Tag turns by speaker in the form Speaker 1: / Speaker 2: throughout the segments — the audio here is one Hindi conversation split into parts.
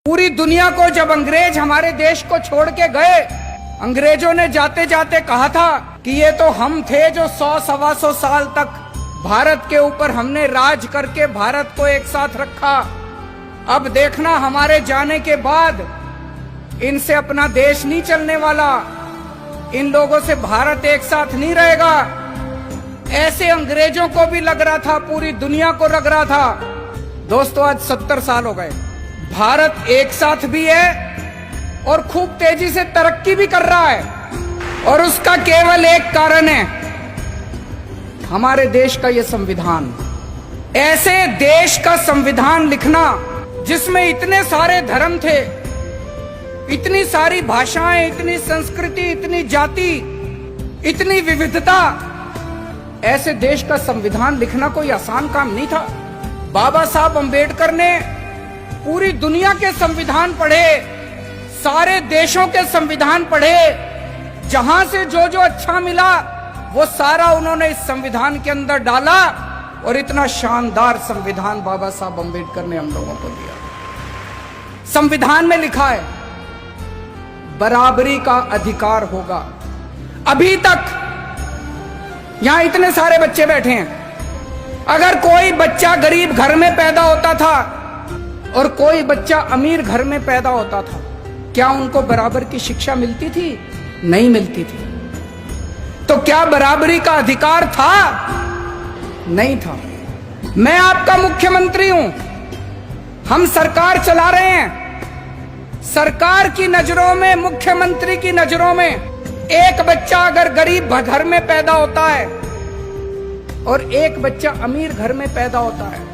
Speaker 1: पूरी दुनिया को जब अंग्रेज हमारे देश को छोड़ के गए, अंग्रेजों ने जाते जाते कहा था कि ये तो हम थे जो 100-125 साल तक भारत के ऊपर हमने राज करके भारत को एक साथ रखा। अब देखना हमारे जाने के बाद इनसे अपना देश नहीं चलने वाला, इन लोगों से भारत एक साथ नहीं रहेगा। ऐसे अंग्रेजों को भी लग रहा था, पूरी दुनिया को लग रहा था। दोस्तों आज 70 साल हो गए, भारत एक साथ भी है और खूब तेजी से तरक्की भी कर रहा है, और उसका केवल एक कारण है, हमारे देश का ये संविधान। ऐसे देश का संविधान लिखना जिसमें इतने सारे धर्म थे, इतनी सारी भाषाएं, इतनी संस्कृति, इतनी जाति, इतनी विविधता, ऐसे देश का संविधान लिखना कोई आसान काम नहीं था। बाबा साहब अंबेडकर ने पूरी दुनिया के संविधान पढ़े, सारे देशों के संविधान पढ़े, जहां से जो जो अच्छा मिला वो सारा उन्होंने इस संविधान के अंदर डाला, और इतना शानदार संविधान बाबा साहब अंबेडकर ने हम लोगों को दिया। संविधान में लिखा है बराबरी का अधिकार होगा। अभी तक यहां इतने सारे बच्चे बैठे हैं, अगर कोई बच्चा गरीब घर में पैदा होता था और कोई बच्चा अमीर घर में पैदा होता था, क्या उनको बराबर की शिक्षा मिलती थी? नहीं मिलती थी। तो क्या बराबरी का अधिकार था? नहीं था। मैं आपका मुख्यमंत्री हूं, हम सरकार चला रहे हैं। सरकार की नजरों में, मुख्यमंत्री की नजरों में, एक बच्चा अगर गरीब घर में पैदा होता है और एक बच्चा अमीर घर में पैदा होता है,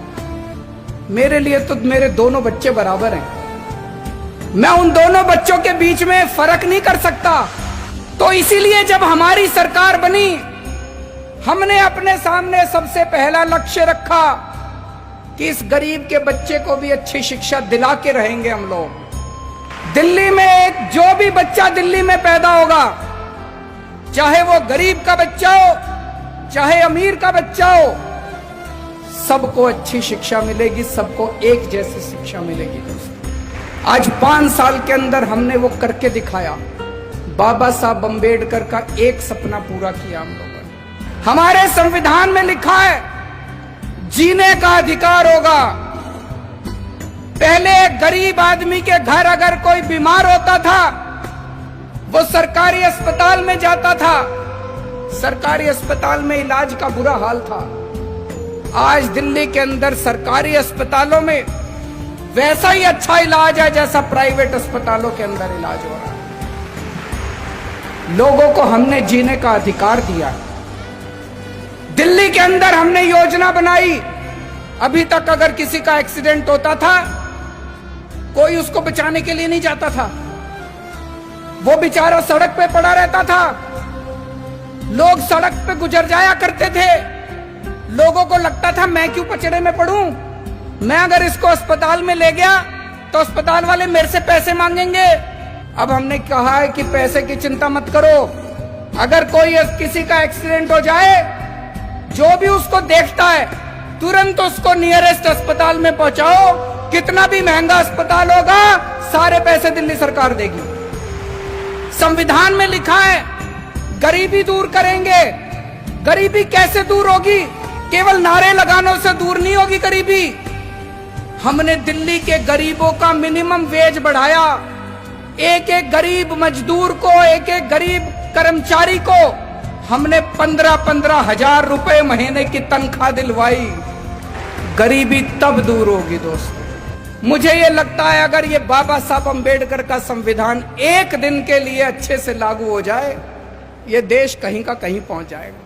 Speaker 1: मेरे लिए तो मेरे दोनों बच्चे बराबर हैं। मैं उन दोनों बच्चों के बीच में फर्क नहीं कर सकता। तो इसीलिए जब हमारी सरकार बनी, हमने अपने सामने सबसे पहला लक्ष्य रखा कि इस गरीब के बच्चे को भी अच्छी शिक्षा दिला के रहेंगे हम लोग। दिल्ली में जो भी बच्चा दिल्ली में पैदा होगा, चाहे वो गरीब का बच्चा हो, चाहे अमीर का बच्चा हो, सबको अच्छी शिक्षा मिलेगी, सबको एक जैसी शिक्षा मिलेगी। दोस्तों आज 5 साल के अंदर हमने वो करके दिखाया। बाबा साहब अंबेडकर का एक सपना पूरा किया हम लोगों ने। हमारे संविधान में लिखा है जीने का अधिकार होगा। पहले गरीब आदमी के घर अगर कोई बीमार होता था, वो सरकारी अस्पताल में जाता था, सरकारी अस्पताल में इलाज का बुरा हाल था। आज दिल्ली के अंदर सरकारी अस्पतालों में वैसा ही अच्छा इलाज है जैसा प्राइवेट अस्पतालों के अंदर इलाज हो रहा है। लोगों को हमने जीने का अधिकार दिया। दिल्ली के अंदर हमने योजना बनाई, अभी तक अगर किसी का एक्सीडेंट होता था, कोई उसको बचाने के लिए नहीं जाता था, वो बेचारा सड़क पे पड़ा रहता था। लोग सड़क पे गुजर जाया करते थे, लोगों को लगता था मैं क्यों पचड़े में पड़ूं, मैं अगर इसको अस्पताल में ले गया तो अस्पताल वाले मेरे से पैसे मांगेंगे। अब हमने कहा है कि पैसे की चिंता मत करो, अगर कोई किसी का एक्सीडेंट हो जाए, जो भी उसको देखता है तुरंत उसको नियरेस्ट अस्पताल में पहुंचाओ। कितना भी महंगा अस्पताल होगा, सारे पैसे दिल्ली सरकार देगी। संविधान में लिखा है गरीबी दूर करेंगे। गरीबी कैसे दूर होगी? केवल नारे लगाने से दूर नहीं होगी गरीबी। हमने दिल्ली के गरीबों का मिनिमम वेज बढ़ाया। एक एक गरीब मजदूर को, एक एक गरीब कर्मचारी को हमने 15-15 हजार रुपए महीने की तनख्वाह दिलवाई। गरीबी तब दूर होगी दोस्तों। मुझे ये लगता है अगर ये बाबा साहब अंबेडकर का संविधान एक दिन के लिए अच्छे से लागू हो जाए, ये देश कहीं का कहीं पहुंच जाएगा।